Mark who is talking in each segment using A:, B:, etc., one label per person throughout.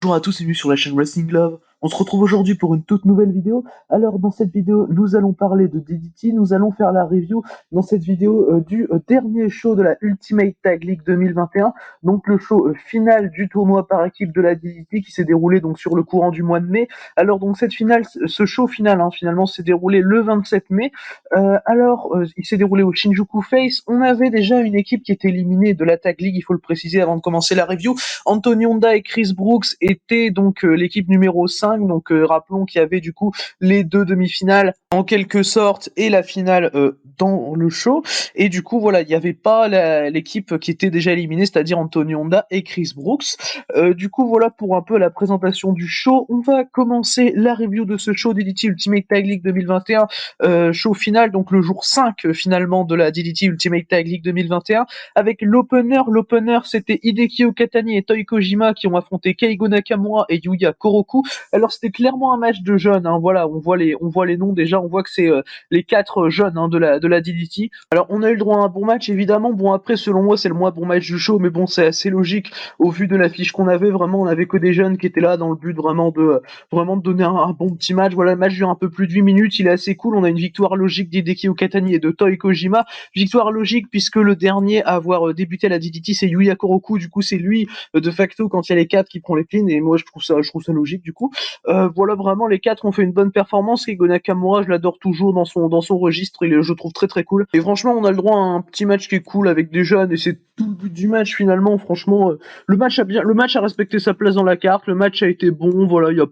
A: Bonjour à tous et bienvenue sur la chaîne Wrestling Love. On se retrouve aujourd'hui pour une toute nouvelle vidéo. Alors dans cette vidéo, nous allons parler de DDT, nous allons faire la review dans cette vidéo du dernier show de la Ultimate Tag League 2021, donc le show final du tournoi par équipe de la DDT qui s'est déroulé donc sur le courant du mois de mai. Alors donc cette finale, ce show final finalement s'est déroulé le 27 mai. Il s'est déroulé au Shinjuku Face. On avait déjà une équipe qui était éliminée de la Tag League, il faut le préciser avant de commencer la review. Anthony Honda et Chris Brooks étaient donc l'équipe numéro 5, donc rappelons qu'il y avait du coup les deux demi-finales en quelque sorte et la finale dans le show, et du coup voilà, il n'y avait pas l'équipe qui était déjà éliminée, c'est-à-dire Anthony Honda et Chris Brooks. Du coup voilà pour un peu la présentation du show. On va commencer la review de ce show DDT Ultimate Tag League 2021, show final, donc le jour 5 finalement de la DDT Ultimate Tag League 2021, avec l'opener. L'opener, c'était Hideki Okatani et Toi Kojima qui ont affronté Keigo Nakamura et Yuya Koroku. Alors c'était clairement un match de jeunes, voilà, on voit les noms déjà, on voit que c'est les quatre jeunes de la DDT. Alors on a eu le droit à un bon match évidemment. Bon après selon moi c'est le moins bon match du show, mais bon c'est assez logique au vu de l'affiche qu'on avait. Vraiment on avait que des jeunes qui étaient là dans le but vraiment de donner un bon petit match. Voilà, le match dure un peu plus de 8 minutes, il est assez cool. On a une victoire logique d'Hideki Okatani et de Toi Kojima. Victoire logique puisque le dernier à avoir débuté à la DDT c'est Yuya Koroku. Du coup c'est lui de facto quand il y a les quatre qui prend les pins, et moi je trouve ça logique du coup. Voilà, vraiment les quatre ont fait une bonne performance. Keigo Nakamura, je l'adore toujours dans son registre, je trouve très très cool. Et franchement on a le droit à un petit match qui est cool avec des jeunes, et c'est tout le but du match finalement. Franchement le match a respecté sa place dans la carte, le match a été bon. Voilà, il y a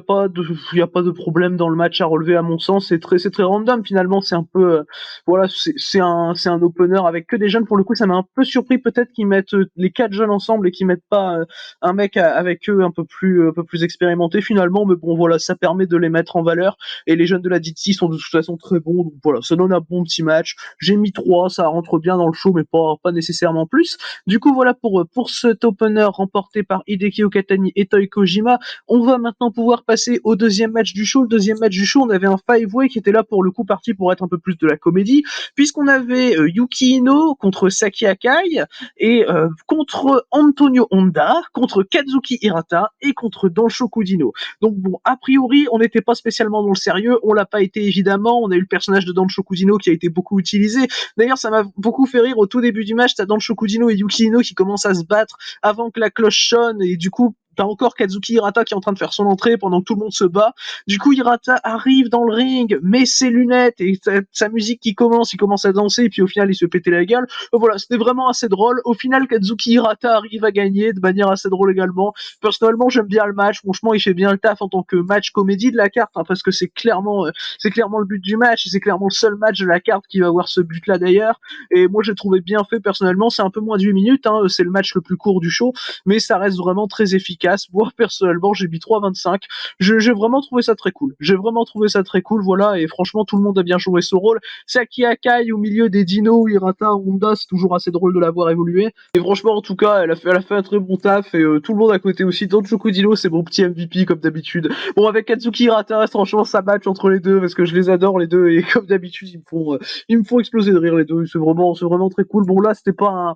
A: pas de problème dans le match à relever à mon sens. C'est très random finalement. C'est un peu voilà, c'est un opener avec que des jeunes. Pour le coup, ça m'a un peu surpris peut-être qu'ils mettent les quatre jeunes ensemble et qu'ils mettent pas un mec avec eux un peu plus expérimenté finalement. Mais bon, voilà, ça permet de les mettre en valeur. Et les jeunes de la DT sont de toute façon très bons. Donc voilà, ça donne un bon petit match. J'ai mis 3, ça rentre bien dans le show, mais pas nécessairement plus. Du coup, voilà pour cet opener remporté par Hideki Okatani et Toi Kojima. On va maintenant pouvoir passer au deuxième match du show. Le deuxième match du show, on avait un five-way qui était là pour le coup parti pour être un peu plus de la comédie, puisqu'on avait Yuki Ino contre Saki Akai, et contre Antonio Honda, contre Kazuki Hirata et contre Danshoku Dino. Donc bon, a priori, on n'était pas spécialement dans le sérieux, on l'a pas été évidemment. On a eu le personnage de Danshoku Dino qui a été beaucoup utilisé. D'ailleurs, ça m'a beaucoup fait rire au tout début du match. T'as Danshoku Dino et Yuki Ino qui commencent à se battre avant que la cloche sonne, et du coup t'as encore Kazuki Hirata qui est en train de faire son entrée pendant que tout le monde se bat. Du coup, Hirata arrive dans le ring, met ses lunettes et sa musique qui commence, il commence à danser, et puis au final, il se pétait la gueule. Voilà, c'était vraiment assez drôle. Au final, Kazuki Hirata arrive à gagner de manière assez drôle également. Personnellement, j'aime bien le match. Franchement, il fait bien le taf en tant que match comédie de la carte, parce que c'est clairement le but du match, et c'est clairement le seul match de la carte qui va avoir ce but-là d'ailleurs. Et moi, j'ai trouvé bien fait personnellement. C'est un peu moins de 8 minutes, c'est le match le plus court du show, mais ça reste vraiment très efficace. Moi, personnellement, j'ai mis 3,25. J'ai vraiment trouvé ça très cool. J'ai vraiment trouvé ça très cool, voilà, et franchement, tout le monde a bien joué ce rôle. Saki Akai au milieu des dinos, Hirata, Honda, c'est toujours assez drôle de la voir évoluer. Et franchement, en tout cas, elle a fait un très bon taf, et tout le monde à côté aussi. Danshoku Dino, c'est mon petit MVP comme d'habitude. Bon, avec Kazuki Hirata, franchement, ça match entre les deux, parce que je les adore les deux, et comme d'habitude, ils me font exploser de rire les deux. C'est vraiment très cool. Bon, là, c'était pas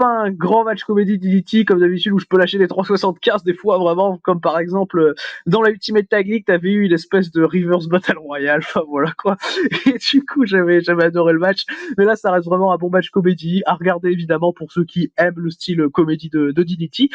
A: un grand match comédie d'Elite comme d'habitude où je peux lâcher des 3,75 des fois, vraiment, comme par exemple dans la Ultimate Tag League, t'avais eu une espèce de reverse battle royale. Enfin voilà quoi. Et du coup, j'avais adoré le match. Mais là, ça reste vraiment un bon match comédie à regarder évidemment pour ceux qui aiment le style comédie de DDT.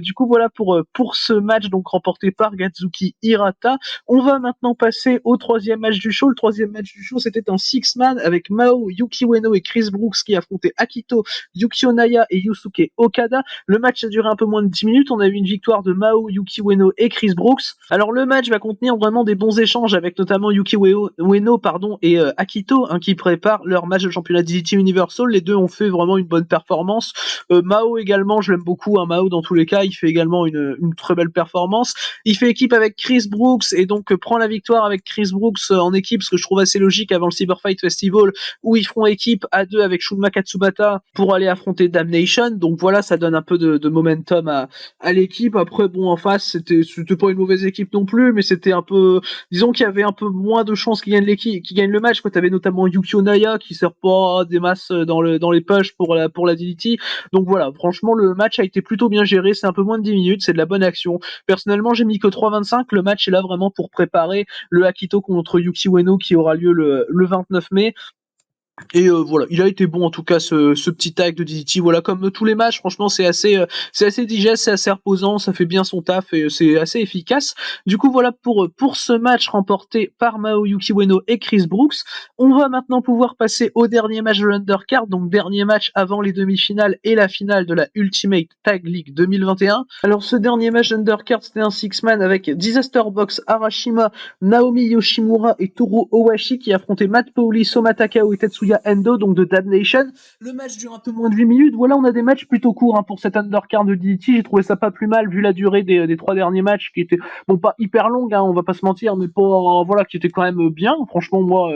A: Du coup, voilà pour ce match donc remporté par Kazuki Hirata. On va maintenant passer au troisième match du show. Le troisième match du show, c'était un six-man avec Mao, Yuki Ueno et Chris Brooks qui affrontaient Akito, Yuki Onaya et Yusuke Okada. Le match a duré un peu moins de 10 minutes. On a eu une victoire de Mao, Yuki Ueno et Chris Brooks. Alors le match va contenir vraiment des bons échanges avec notamment Yuki Ueno et Akito, qui préparent leur match de championnat DDT Universal. Les deux ont fait vraiment une bonne performance. Mao également, je l'aime beaucoup. Mao dans tous les cas, il fait également une très belle performance. Il fait équipe avec Chris Brooks et donc prend la victoire avec Chris Brooks en équipe, ce que je trouve assez logique avant le Cyber Fight Festival où ils feront équipe à deux avec Shunma Katsubata pour aller affronter Damnation. Donc voilà, ça donne un peu de momentum à l'équipe. Après, bon, en face, c'était pas une mauvaise équipe non plus, mais c'était un peu, disons qu'il y avait un peu moins de chances qu'ils gagnent l'équipe, qu'ils gagnent le match. Quoi, t'avais notamment Yukio Naya qui sert pas des masses dans les pushs pour la DDT. Donc voilà, franchement, le match a été plutôt bien géré. C'est un peu moins de 10 minutes, c'est de la bonne action. Personnellement, j'ai mis que 3,25. Le match est là vraiment pour préparer le Akito contre Yuki Ueno qui aura lieu le 29 mai. Et voilà, il a été bon en tout cas ce petit tag de DDT. Voilà, comme tous les matchs, franchement c'est assez digeste, c'est assez reposant, ça fait bien son taf et c'est assez efficace. Du coup voilà pour ce match remporté par Naoyuki Ueno et Chris Brooks. On va maintenant pouvoir passer au dernier match de l'Undercard, donc dernier match avant les demi-finales et la finale de la Ultimate Tag League 2021. Alors ce dernier match d'Undercard c'était un six-man avec Disaster Box, Arashima, Naomi Yoshimura et Toru Owashi qui affrontaient Matt Pauli, Soma Takao et Tetsuya Endo, donc de Damnation. Le match dure un peu moins de 8 minutes. Voilà, on a des matchs plutôt courts pour cet undercard de DDT. J'ai trouvé ça pas plus mal vu la durée des 3 derniers matchs qui étaient, bon, pas hyper longues, on va pas se mentir, mais pas, voilà, qui étaient quand même bien. Franchement, moi,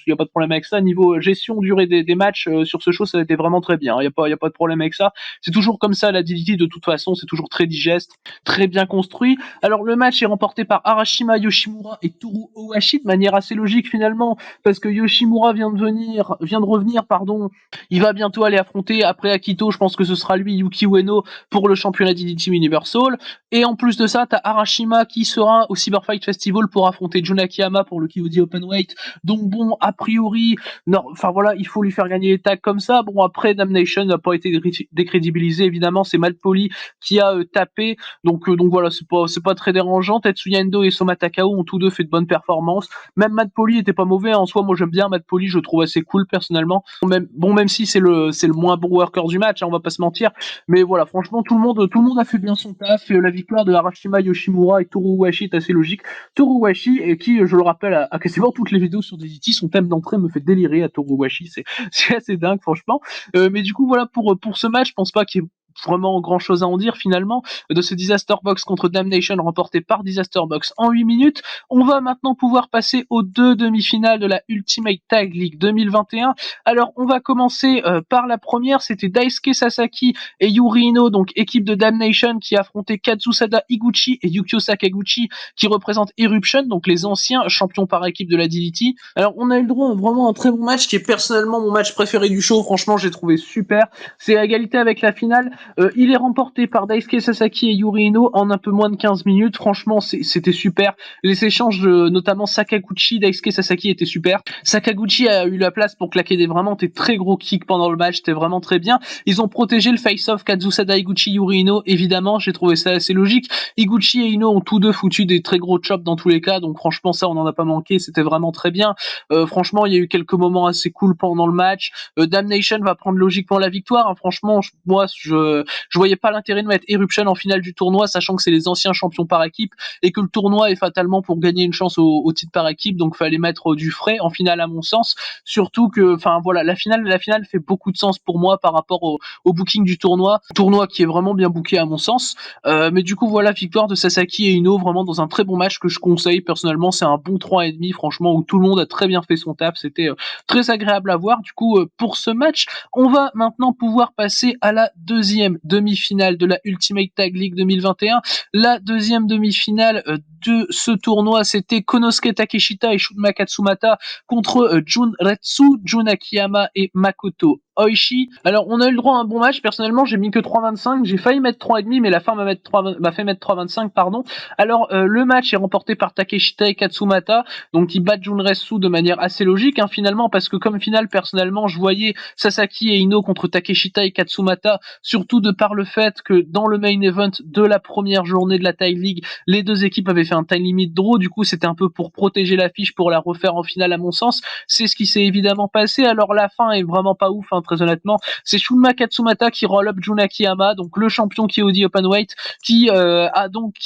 A: y a pas de problème avec ça. Niveau gestion, durée des matchs sur ce show, ça a été vraiment très bien. Y a pas de problème avec ça. C'est toujours comme ça, la DDT, de toute façon, c'est toujours très digeste, très bien construit. Alors, le match est remporté par Arashima Yoshimura et Toru Owashi de manière assez logique finalement, parce que Yoshimura vient de revenir, pardon. Il va bientôt aller affronter après Akito, je pense que ce sera lui, Yuki Ueno, pour le championnat DDT Universal. Et en plus de ça, t'as Arashima qui sera au Cyberfight Festival pour affronter Jun Akiyama pour le KOD Openweight. Donc bon, a priori, non, enfin voilà, il faut lui faire gagner les tags comme ça. Bon, après, Damnation n'a pas été décrédibilisé, évidemment, c'est Matt Pauli qui a tapé. Donc voilà, c'est pas très dérangeant. Tetsuya Endo et Soma Takao ont tous deux fait de bonnes performances. Même Matt Pauli était pas mauvais en soi. Moi, j'aime bien Matt Pauli, je trouve assez cool personnellement. Même si c'est le moins bon worker du match, on va pas se mentir. Mais voilà, franchement, tout le monde a fait bien son taf. Et la victoire de Arashima Yoshimura et Toru Owashi est assez logique. Toru Owashi, et qui, je le rappelle, à quasiment toutes les vidéos sur DDT, son thème d'entrée me fait délirer à Toru Owashi. C'est assez dingue, franchement. Mais du coup, voilà, pour ce match, je pense pas qu'il y ait vraiment grand chose à en dire finalement de ce Disaster Box contre Damnation remporté par Disaster Box en 8 minutes. On va maintenant pouvoir passer aux deux demi-finales de la Ultimate Tag League 2021. Alors on va commencer par la première, c'était Daisuke Sasaki et Yuri Ino, donc équipe de Damnation qui affrontait Kazusada Higuchi et Yukio Sakaguchi qui représentent Eruption, donc les anciens champions par équipe de la DDT. Alors on a eu le droit à vraiment un très bon match qui est personnellement mon match préféré du show, franchement j'ai trouvé super. C'est à égalité avec la finale. Il est remporté par Daisuke Sasaki et Yuri Ino en un peu moins de 15 minutes. Franchement, c'était super. Les échanges de notamment Sakaguchi, Daisuke Sasaki étaient super. Sakaguchi a eu la place pour claquer des très gros kicks pendant le match. C'était vraiment très bien. Ils ont protégé le face-off Kazusada Higuchi Yuri Ino. Évidemment, j'ai trouvé ça assez logique. Higuchi et Ino ont tous deux foutu des très gros chops dans tous les cas. Donc franchement, ça, on n'en a pas manqué. C'était vraiment très bien. Franchement, il y a eu quelques moments assez cool pendant le match. Damnation va prendre logiquement la victoire. Franchement, moi, je voyais pas l'intérêt de mettre Eruption en finale du tournoi, sachant que c'est les anciens champions par équipe et que le tournoi est fatalement pour gagner une chance au titre par équipe, donc fallait mettre du frais en finale à mon sens. Surtout que, enfin voilà, la finale fait beaucoup de sens pour moi par rapport au booking du tournoi qui est vraiment bien booké à mon sens. Mais du coup voilà, victoire de Sasaki et Ino vraiment dans un très bon match que je conseille personnellement. C'est un bon 3,5 franchement où tout le monde a très bien fait son taf. C'était très agréable à voir. Du coup pour ce match, on va maintenant pouvoir passer à la deuxième demi-finale de la Ultimate Tag League 2021. La deuxième demi-finale de ce tournoi, c'était Konosuke Takeshita et Shunma Katsumata contre Jun Retsu, Jun Akiyama et Makoto Oishi. Alors, on a eu le droit à un bon match. Personnellement, j'ai mis que 3,25. J'ai failli mettre 3,5, mais la fin m'a fait mettre 3,25, pardon. Alors, le match est remporté par Takeshita et Katsumata. Donc, ils battent Junretsu de manière assez logique, finalement, parce que comme finale, personnellement, je voyais Sasaki et Ino contre Takeshita et Katsumata, surtout de par le fait que dans le main event de la première journée de la Tag League, les deux équipes avaient fait un time limit draw. Du coup, c'était un peu pour protéger l'affiche, pour la refaire en finale, à mon sens. C'est ce qui s'est évidemment passé. Alors, la fin est vraiment pas ouf, très honnêtement. C'est Shunma Katsumata qui roll up Jun Akiyama, donc le champion KOD Openweight, qui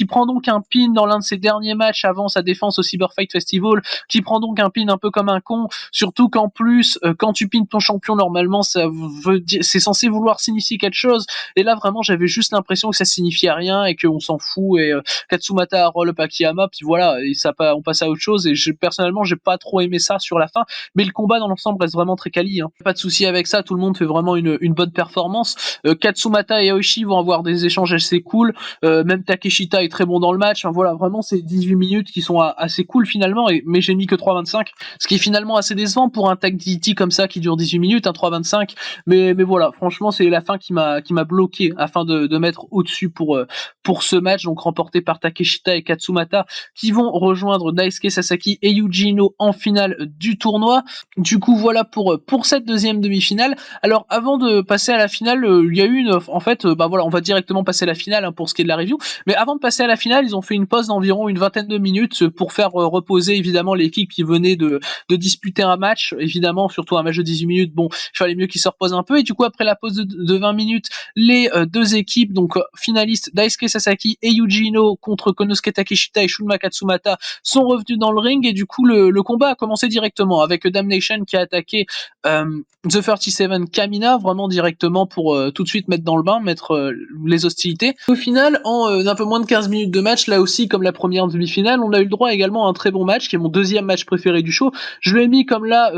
A: prend donc un pin dans l'un de ses derniers matchs avant sa défense au Cyberfight Festival, qui prend donc un pin un peu comme un con, surtout qu'en plus, quand tu pins ton champion, normalement, ça veut dire, c'est censé vouloir signifier quelque chose, et là, vraiment, j'avais juste l'impression que ça signifiait rien, et qu'on s'en fout, et Katsumata roll up Akiyama, puis voilà, et on passe à autre chose, et personnellement, j'ai pas trop aimé ça sur la fin, mais le combat dans l'ensemble reste vraiment très quali, Pas de souci avec ça, tout le monde fait vraiment une bonne performance. Katsumata et Aoshi vont avoir des échanges assez cool. Même Takeshita est très bon dans le match. Enfin, voilà, vraiment, c'est 18 minutes qui sont assez cool finalement. Mais j'ai mis que 3,25, ce qui est finalement assez décevant pour un tag DDT comme ça qui dure 18 minutes, 3,25. Mais voilà, franchement, c'est la fin qui m'a bloqué afin de mettre au-dessus pour ce match, donc remporté par Takeshita et Katsumata, qui vont rejoindre Daisuke Sasaki et Yuji Ino en finale du tournoi. Du coup, voilà pour cette deuxième demi-finale. Alors, avant de passer à la finale, il y a eu en fait, bah voilà, on va directement passer à la finale hein, pour ce qui est de la review. Mais avant de passer à la finale, ils ont fait une pause d'environ une vingtaine de minutes pour faire reposer évidemment l'équipe qui venait de disputer un match. Évidemment, surtout un match de 18 minutes, bon, il fallait mieux qu'ils se reposent un peu. Et du coup, après la pause de 20 minutes, les deux équipes, donc finalistes Daisuke Sasaki et Yuji Ino contre Konosuke Takeshita et Shunma Katsumata, sont revenus dans le ring. Et du coup, le combat a commencé directement avec Damnation qui a attaqué The 37 Kamina vraiment directement pour tout de suite mettre dans le bain, mettre les hostilités. Au final, en un peu moins de 15 minutes de match, là aussi comme la première demi-finale, on a eu le droit également à un très bon match qui est mon deuxième match préféré du show. Je l'ai mis comme la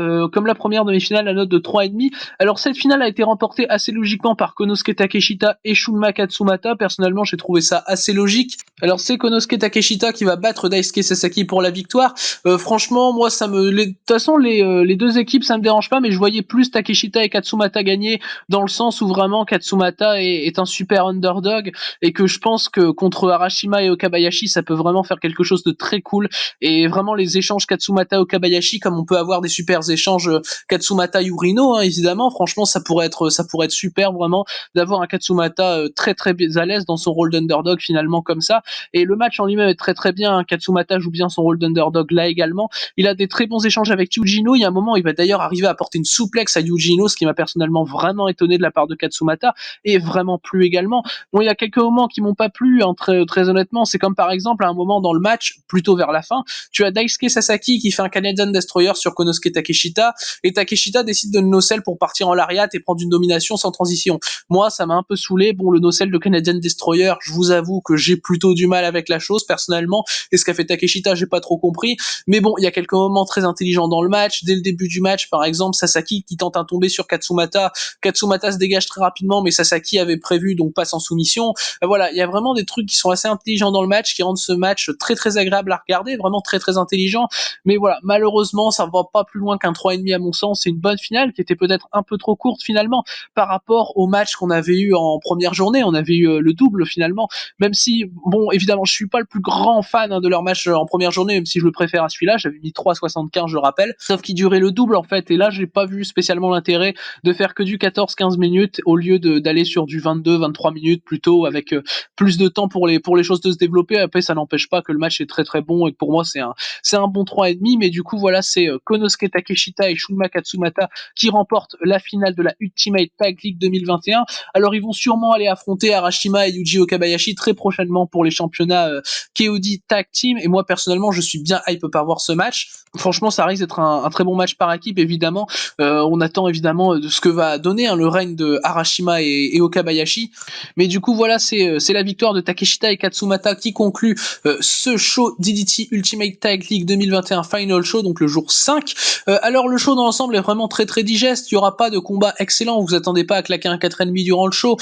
A: première demi-finale, la note de 3,5. Alors cette finale a été remportée assez logiquement par Konosuke Takeshita et Shunma Katsumata. Personnellement, j'ai trouvé ça assez logique. Alors c'est Konosuke Takeshita qui va battre Daisuke Sasaki pour la victoire. Franchement, moi de toute façon les deux équipes ça me dérange pas, mais je voyais plus Takeshita et Katsumata gagner dans le sens où vraiment Katsumata est un super underdog et que je pense que contre Arashima et Okabayashi ça peut vraiment faire quelque chose de très cool. Et vraiment les échanges Katsumata Okabayashi, comme on peut avoir des super échanges Katsumata Yurino hein, évidemment, franchement ça pourrait être super vraiment d'avoir un Katsumata très très à l'aise dans son rôle d'underdog finalement comme ça. Et le match en lui-même est très très bien hein. Katsumata joue bien son rôle d'underdog là également. Il a des très bons échanges avec Yuji Ino. Il y a un moment, il va d'ailleurs arriver à apporter une souplex à Yuji Ino, ce qui m'a personnellement vraiment étonné de la part de Katsumata et vraiment plu également. Bon, il y a quelques moments qui m'ont pas plu, hein, très honnêtement. C'est comme par exemple à un moment dans le match, plutôt vers la fin, tu as Daisuke Sasaki qui fait un Canadian Destroyer sur Konosuke Takeshita et Takeshita décide de nocelle pour partir en lariat et prendre une domination sans transition. Moi, ça m'a un peu saoulé. Bon, le nocelle de Canadian Destroyer, je vous avoue que j'ai plutôt du mal avec la chose personnellement. Et ce qu'a fait Takeshita, j'ai pas trop compris. Mais bon, il y a quelques moments très intelligents dans le match. Dès le début du match, par exemple, Sasaki qui tente un tombé sur Katsumata. Katsumata se dégage très rapidement, mais Sasaki avait prévu, donc passe en soumission. Voilà, il y a vraiment des trucs qui sont assez intelligents dans le match, qui rendent ce match très très agréable à regarder, vraiment très très intelligent. Mais voilà, malheureusement, ça va pas plus loin qu'un 3,5 à mon sens. C'est une bonne finale qui était peut-être un peu trop courte finalement par rapport au match qu'on avait eu en première journée. On avait eu le double finalement, même si, bon, évidemment, je suis pas le plus grand fan hein, de leur match en première journée, même si je le préfère à celui-là. J'avais mis 3,75, je le rappelle. Sauf qu'il durait le double en fait, et là, j'ai pas vu spécialement l'intérêt de faire que du 14-15 minutes au lieu d'aller sur du 22-23 minutes plutôt avec plus de temps pour les choses de se développer. Après, ça n'empêche pas que le match est très très bon et que pour moi, c'est un bon 3,5. Mais du coup, voilà, c'est Konosuke Takeshita et Shunma Katsumata qui remportent la finale de la Ultimate Tag League 2021. Alors, ils vont sûrement aller affronter Arashima et Yuji Okabayashi très prochainement pour les championnats KOD Tag Team. Et moi, personnellement, je suis bien hype par voir ce match. Franchement, ça risque d'être un très bon match par équipe, évidemment. On attend évidemment de ce que va donner hein, le règne de Arashima et Okabayashi. Mais du coup, voilà, c'est la victoire de Takeshita et Katsumata qui conclut ce show DDT Ultimate Tag League 2021 Final Show, donc le jour 5. Alors, le show dans l'ensemble est vraiment très très digeste. Il n'y aura pas de combat excellent. Vous attendez pas à claquer un 4,5 durant le show.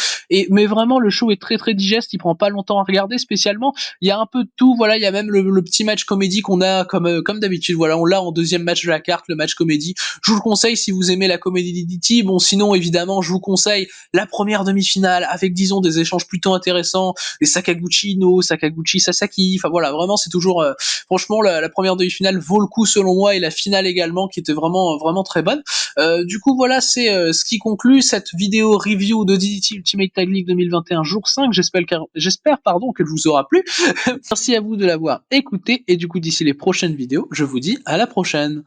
A: Mais vraiment, le show est très très digeste. Il prend pas longtemps à regarder spécialement. Il y a un peu de tout. Voilà, il y a même le petit match comédie qu'on a comme d'habitude. Voilà, on l'a en deuxième match de la carte, le match comédie. Je vous le conseille si vous aimez la comédie DDT. Bon, sinon, évidemment, je vous conseille la première demi-finale avec, disons, des échanges plutôt intéressants. Les Sakaguchi No, Sakaguchi Sasaki. Enfin voilà, vraiment, c'est toujours, franchement, la première demi-finale vaut le coup selon moi et la finale également qui était vraiment, vraiment très bonne. Du coup, voilà, c'est ce qui conclut cette vidéo review de DDT Ultimate Tag League 2021 jour 5. J'espère pardon, qu'elle vous aura plu. Merci à vous de l'avoir écouté et du coup, d'ici les prochaines vidéos, je vous dis à la prochaine.